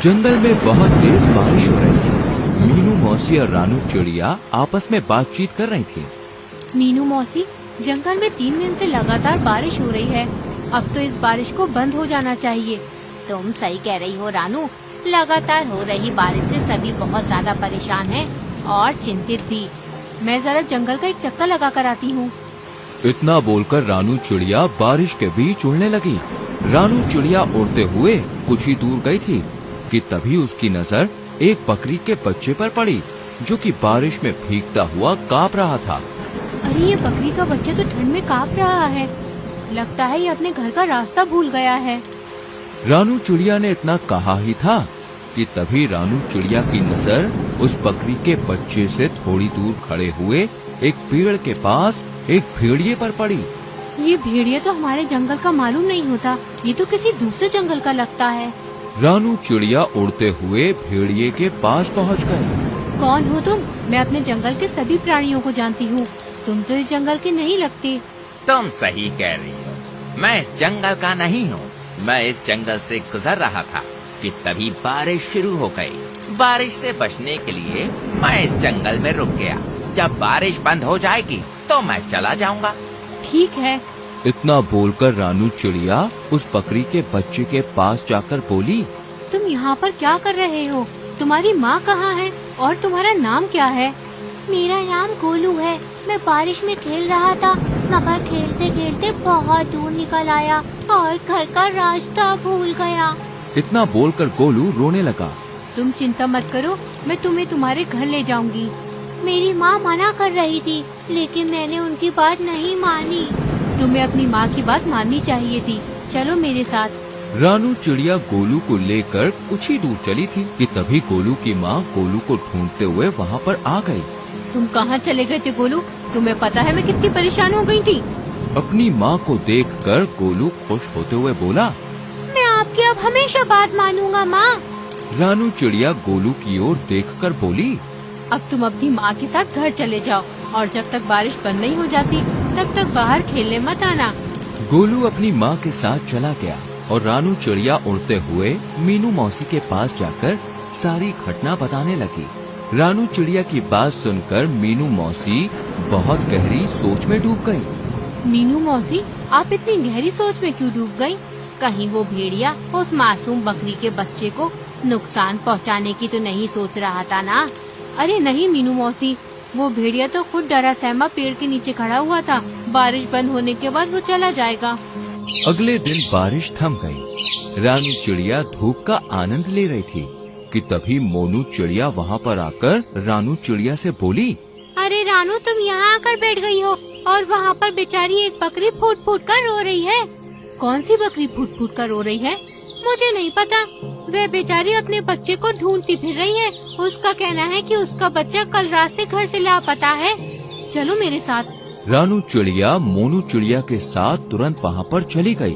जंगल में बहुत तेज बारिश हो रही थी। मीनू मौसी और रानू चिड़िया आपस में बातचीत कर रही थी। मीनू मौसी, जंगल में 3 दिन से लगातार बारिश हो रही है। अब तो इस बारिश को बंद हो जाना चाहिए। तुम सही कह रही हो रानू, लगातार हो रही बारिश से सभी बहुत ज्यादा परेशान हैं और चिंतित भी। मैं जरा जंगल का एक चक्कर लगा कर आती हूँ। इतना बोलकर रानू चिड़िया बारिश के बीच उड़ने लगी। रानू चिड़िया उड़ते हुए कुछ ही दूर गई थी कि तभी उसकी नजर एक बकरी के बच्चे पर पड़ी, जो कि बारिश में भीगता हुआ कांप रहा था। अरे ये बकरी का बच्चा तो ठंड में कांप रहा है। लगता है ये अपने घर का रास्ता भूल गया है। रानू चिड़िया ने इतना कहा ही था कि तभी रानू चिड़िया की नजर उस बकरी के बच्चे से थोड़ी दूर खड़े हुए एक पेड़ के पास एक भेड़िए पर पड़ी। ये भेड़िया तो हमारे जंगल का मालूम नहीं होता, ये तो किसी दूसरे जंगल का लगता है। रानू चिड़िया उड़ते हुए भेड़िए के पास पहुंच गए। कौन हो तुम? मैं अपने जंगल के सभी प्राणियों को जानती हूँ। तुम तो इस जंगल के नहीं लगते। तुम सही कह रही हो, मैं इस जंगल का नहीं हूँ। मैं इस जंगल से गुजर रहा था कि तभी बारिश शुरू हो गई। बारिश से बचने के लिए मैं इस जंगल में रुक गया। जब बारिश बंद हो जाएगी तो मैं चला जाऊंगा। ठीक है। इतना बोलकर रानू चिड़िया उस बकरी के बच्चे के पास जाकर बोली, तुम यहाँ पर क्या कर रहे हो? तुम्हारी माँ कहाँ है और तुम्हारा नाम क्या है? मेरा नाम गोलू है। मैं बारिश में खेल रहा था, मगर खेलते खेलते बहुत दूर निकल आया और घर का रास्ता भूल गया। इतना बोलकर गोलू रोने लगा। तुम चिंता मत करो, मैं तुम्हें तुम्हारे घर ले जाऊंगी। मेरी माँ मना कर रही थी, लेकिन मैंने उनकी बात नहीं मानी। तुम्हें अपनी माँ की बात माननी चाहिए थी। चलो मेरे साथ। रानू चिड़िया गोलू को लेकर कुछ ही दूर चली थी कि तभी गोलू की माँ गोलू को ढूंढते हुए वहाँ पर आ गई। तुम कहाँ चले गए थे गोलू? तुम्हें पता है मैं कितनी परेशान हो गई थी। अपनी माँ को देखकर गोलू खुश होते हुए बोला, मैं आपकी अब हमेशा बात मानूंगा माँ। रानू चिड़िया गोलू की ओर देखकर बोली, अब तुम अपनी माँ के साथ घर चले जाओ और जब तक बारिश बंद नहीं हो जाती तब तक बाहर खेलने मत आना। गोलू अपनी माँ के साथ चला गया और रानू चिड़िया उड़ते हुए मीनू मौसी के पास जाकर सारी घटना बताने लगी। रानू चिड़िया की बात सुनकर मीनू मौसी बहुत गहरी सोच में डूब गई। मीनू मौसी, आप इतनी गहरी सोच में क्यों डूब गयी? कहीं वो भेड़िया उस मासूम बकरी के बच्चे को नुकसान पहुँचाने की तो नहीं सोच रहा था ना? अरे नहीं मीनू मौसी, वो भेड़िया तो खुद डरा सहमा पेड़ के नीचे खड़ा हुआ था। बारिश बंद होने के बाद वो चला जाएगा। अगले दिन बारिश थम गई। रानू चिड़िया धूप का आनंद ले रही थी कि तभी मोनू चिड़िया वहाँ पर आकर रानू चिड़िया से बोली, अरे रानू, तुम यहाँ आकर बैठ गई हो और वहाँ पर बेचारी एक बकरी फूट फूट कर रो रही है। कौन सी बकरी फूट फूट कर रो रही है? मुझे नहीं पता। वह बेचारी अपने बच्चे को ढूंढती फिर रही है। उसका कहना है कि उसका बच्चा कल रात से घर से लापता है। चलो मेरे साथ। रानू चिड़िया मोनू चिड़िया के साथ तुरंत वहाँ पर चली गई।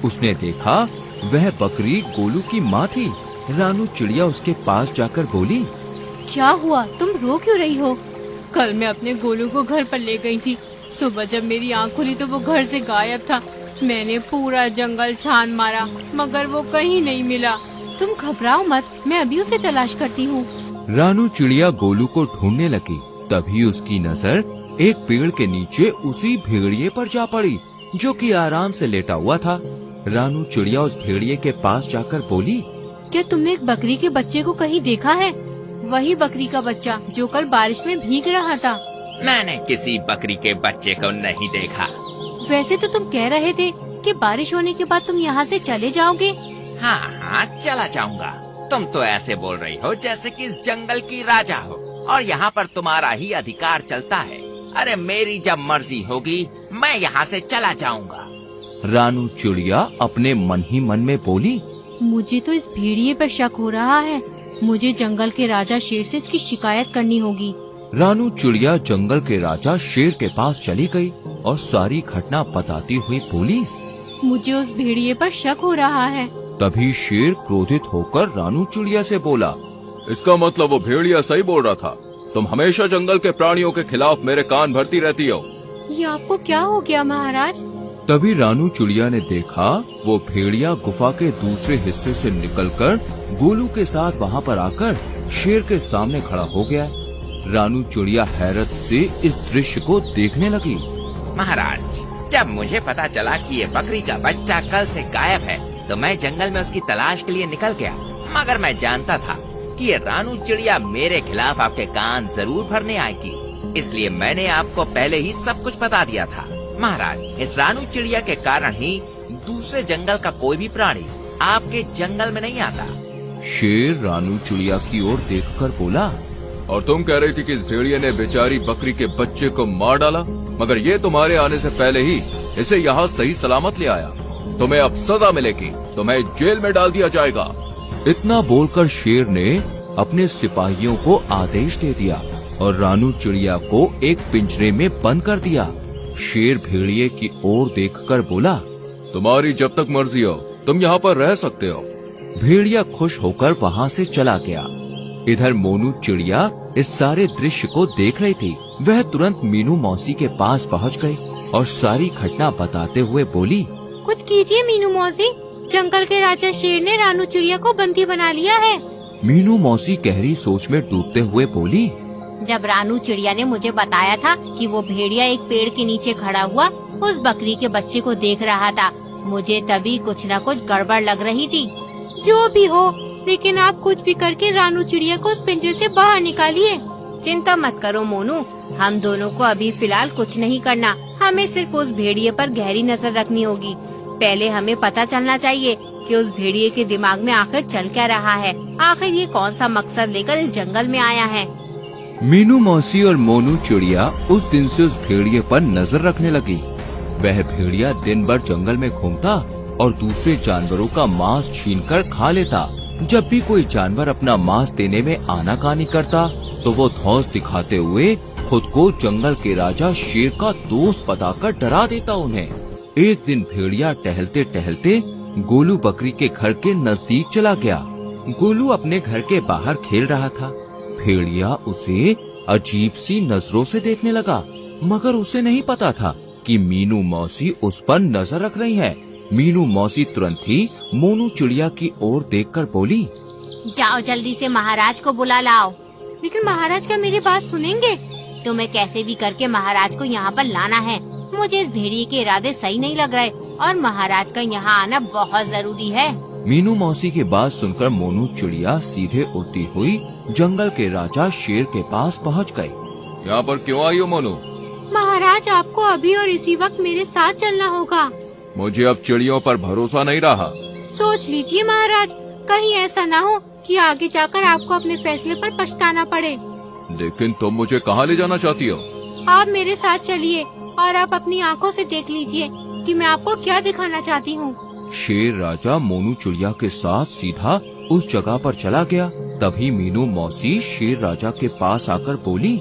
उसने देखा वह बकरी गोलू की माँ थी। रानू चिड़िया उसके पास जाकर बोली, क्या हुआ? तुम रो क्यों रही हो? कल मैं अपने गोलू को घर पर ले गई थी। सुबह जब मेरी आँख खुली तो वो घर से गायब था। मैंने पूरा जंगल छान मारा मगर वो कहीं नहीं मिला। तुम घबराओ मत, मैं अभी उसे तलाश करती हूँ। रानू चिड़िया गोलू को ढूंढने लगी। तभी उसकी नजर एक पेड़ के नीचे उसी भेड़िए पर जा पड़ी, जो कि आराम से लेटा हुआ था। रानू चिड़िया उस भेड़िए के पास जाकर बोली, क्या तुमने एक बकरी के बच्चे को कहीं देखा है? वही बकरी का बच्चा जो कल बारिश में भीग रहा था। मैंने किसी बकरी के बच्चे को नहीं देखा। वैसे तो तुम कह रहे थे कि बारिश होने के बाद तुम यहाँ से चले जाओगे। हाँ हाँ, चला जाऊंगा। तुम तो ऐसे बोल रही हो जैसे कि इस जंगल की राजा हो और यहाँ पर तुम्हारा ही अधिकार चलता है। अरे मेरी जब मर्जी होगी मैं यहाँ से चला जाऊंगा। रानू चिड़िया अपने मन ही मन में बोली, मुझे तो इस भेड़िए पर शक हो रहा है। मुझे जंगल के राजा शेर से इसकी शिकायत करनी होगी। रानू चिड़िया जंगल के राजा शेर के पास चली गई और सारी घटना बताती हुई बोली, मुझे उस भेड़िए पर शक हो रहा है। तभी शेर क्रोधित होकर रानू चिड़िया से बोला, इसका मतलब वो भेड़िया सही बोल रहा था। तुम हमेशा जंगल के प्राणियों के खिलाफ मेरे कान भरती रहती हो। ये आपको क्या हो गया महाराज? तभी रानू चिड़िया ने देखा वो भेड़िया गुफा के दूसरे हिस्से से निकलकर गोलू के साथ वहाँ पर आकर शेर के सामने खड़ा हो गया। रानू चिड़िया हैरत से इस दृश्य को देखने लगी। महाराज, जब मुझे पता चला कि ये बकरी का बच्चा कल से गायब है तो मैं जंगल में उसकी तलाश के लिए निकल गया। मगर मैं जानता था कि ये रानू चिड़िया मेरे खिलाफ आपके कान जरूर भरने आएगी, इसलिए मैंने आपको पहले ही सब कुछ बता दिया था। महाराज, इस रानू चिड़िया के कारण ही दूसरे जंगल का कोई भी प्राणी आपके जंगल में नहीं आता। शेर रानू चिड़िया की ओर देखकर बोला, और तुम कह रही थी कि इस भेड़िए ने बेचारी बकरी के बच्चे को मार डाला, मगर ये तुम्हारे आने से पहले ही इसे यहाँ सही सलामत ले आया। तुम्हें अब सजा मिलेगी, तुम्हें जेल में डाल दिया जाएगा। इतना बोलकर शेर ने अपने सिपाहियों को आदेश दे दिया और रानू चिड़िया को एक पिंजरे में बंद कर दिया। शेर भेड़िए की ओर देखकर बोला, तुम्हारी जब तक मर्जी हो तुम यहाँ पर रह सकते हो। भेड़िया खुश होकर वहाँ से चला गया। इधर मोनू चिड़िया इस सारे दृश्य को देख रही थी। वह तुरंत मीनू मौसी के पास पहुँच गई और सारी घटना बताते हुए बोली, कुछ कीजिए मीनू मौसी, जंगल के राजा शेर ने रानू चिड़िया को बंदी बना लिया है। मीनू मौसी गहरी सोच में डूबते हुए बोली, जब रानू चिड़िया ने मुझे बताया था कि वो भेड़िया एक पेड़ के नीचे खड़ा हुआ उस बकरी के बच्चे को देख रहा था, मुझे तभी कुछ न कुछ गड़बड़ लग रही थी। जो भी हो, लेकिन आप कुछ भी करके रानू चिड़िया को उस पिंजरे से बाहर निकालिए। चिंता मत करो मोनू, हम दोनों को अभी फिलहाल कुछ नहीं करना। हमें सिर्फ उस भेड़िए पर गहरी नजर रखनी होगी। पहले हमें पता चलना चाहिए कि उस भेड़िए के दिमाग में आखिर चल क्या रहा है, आखिर ये कौन सा मकसद लेकर इस जंगल में आया है। मीनू मौसी और मोनू चिड़िया उस दिन से उस भेड़िए पर नजर रखने लगी। वह भेड़िया दिन भर जंगल में घूमता और दूसरे जानवरों का मांस छीनकर खा लेता। जब भी कोई जानवर अपना मांस देने में आनाकानी करता तो वो धौंस दिखाते हुए खुद को जंगल के राजा शेर का दोस्त बताकर डरा देता उन्हें। एक दिन भेड़िया टहलते टहलते गोलू बकरी के घर के नजदीक चला गया। गोलू अपने घर के बाहर खेल रहा था। भेड़िया उसे अजीब सी नजरों से देखने लगा, मगर उसे नहीं पता था कि मीनू मौसी उस पर नजर रख रही है। मीनू मौसी तुरंत ही मोनू चिड़िया की ओर देखकर बोली, जाओ जल्दी से महाराज को बुला लाओ। लेकिन महाराज क्या मेरी बात सुनेंगे? तुम्हें कैसे भी करके महाराज को यहाँ पर लाना है। मुझे इस भेड़िए के इरादे सही नहीं लग रहे और महाराज का यहाँ आना बहुत जरूरी है। मीनू मौसी की बात सुनकर मोनू चिड़िया सीधे उड़ती हुई जंगल के राजा शेर के पास पहुँच गई। यहाँ पर क्यों आई हो मोनू? महाराज, आपको अभी और इसी वक्त मेरे साथ चलना होगा। मुझे अब चिड़ियों पर भरोसा नहीं रहा। सोच लीजिए महाराज, कहीं ऐसा ना हो कि आगे जाकर आपको अपने फैसले पर पछताना पड़े। लेकिन तुम मुझे कहाँ ले जाना चाहती हो? आप मेरे साथ चलिए और आप अपनी आंखों से देख लीजिए कि मैं आपको क्या दिखाना चाहती हूँ। शेर राजा मोनू चिड़िया के साथ सीधा उस जगह पर चला गया। तभी मीनू मौसी शेर राजा के पास आकर बोली,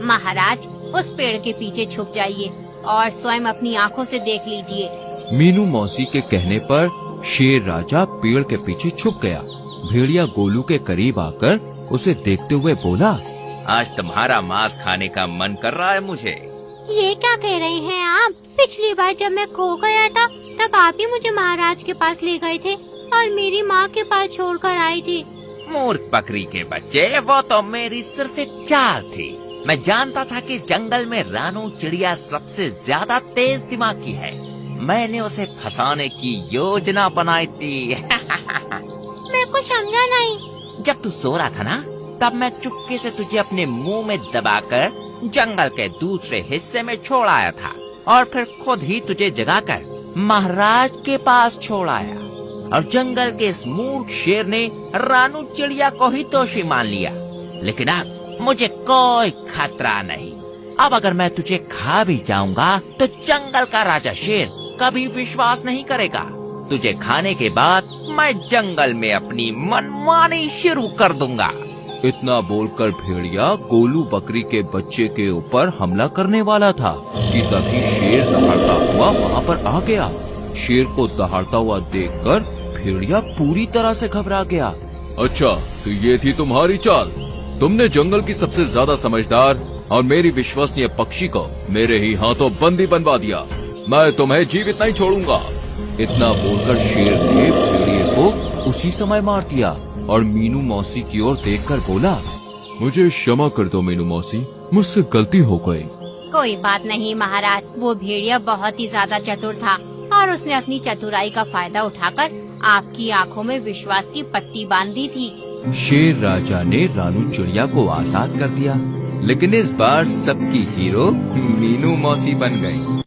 महाराज, उस पेड़ के पीछे छुप जाइए और स्वयं अपनी आंखों से देख लीजिए। मीनू मौसी के कहने पर शेर राजा पेड़ के पीछे छुप गया। भेड़िया गोलू के करीब आकर उसे देखते हुए बोला, आज तुम्हारा मांस खाने का मन कर रहा है मुझे। ये क्या कह रहे हैं आप? पिछली बार जब मैं खो गया था तब आप ही मुझे महाराज के पास ले गए थे और मेरी माँ के पास छोड़कर आए थे। मूर्ख बकरी के बच्चे, वो तो मेरी सिर्फ एक चाल थी। मैं जानता था कि इस जंगल में रानू चिड़िया सबसे ज्यादा तेज दिमाग की है। मैंने उसे फंसाने की योजना बनाई थी। मैं कुछ समझा नहीं। जब तू सो रहा था ना, तब मैं चुपके से तुझे अपने मुंह में दबाकर जंगल के दूसरे हिस्से में छोड़ आया था और फिर खुद ही तुझे जगाकर महाराज के पास छोड़ आया। और जंगल के इस मूर्ख शेर ने रानू चिड़िया को ही दोषी मान लिया। लेकिन अब मुझे कोई खतरा नहीं। अब अगर मैं तुझे खा भी जाऊंगा तो जंगल का राजा शेर कभी विश्वास नहीं करेगा। तुझे खाने के बाद मैं जंगल में अपनी मनमानी शुरू कर दूंगा। इतना बोलकर भेड़िया गोलू बकरी के बच्चे के ऊपर हमला करने वाला था कि तभी शेर दहाड़ता हुआ वहाँ पर आ गया। शेर को दहाड़ता हुआ देखकर भेड़िया पूरी तरह से घबरा गया। अच्छा, तो ये थी तुम्हारी चाल? तुमने जंगल की सबसे ज्यादा समझदार और मेरी विश्वसनीय पक्षी को मेरे ही हाथों बंदी बनवा दिया। मैं तुम्हें जीवित नहीं छोड़ूंगा। इतना बोलकर शेर ने भेड़िए को उसी समय मार दिया। और मीनू मौसी की ओर देखकर बोला, मुझे क्षमा कर दो मीनू मौसी, मुझसे गलती हो गई। कोई बात नहीं महाराज, वो भेड़िया बहुत ही ज्यादा चतुर था और उसने अपनी चतुराई का फायदा उठाकर आपकी आंखों में विश्वास की पट्टी बांध दी थी। शेर राजा ने रानू चिड़िया को आजाद कर दिया, लेकिन इस बार सबकी हीरो मीनू मौसी बन गई।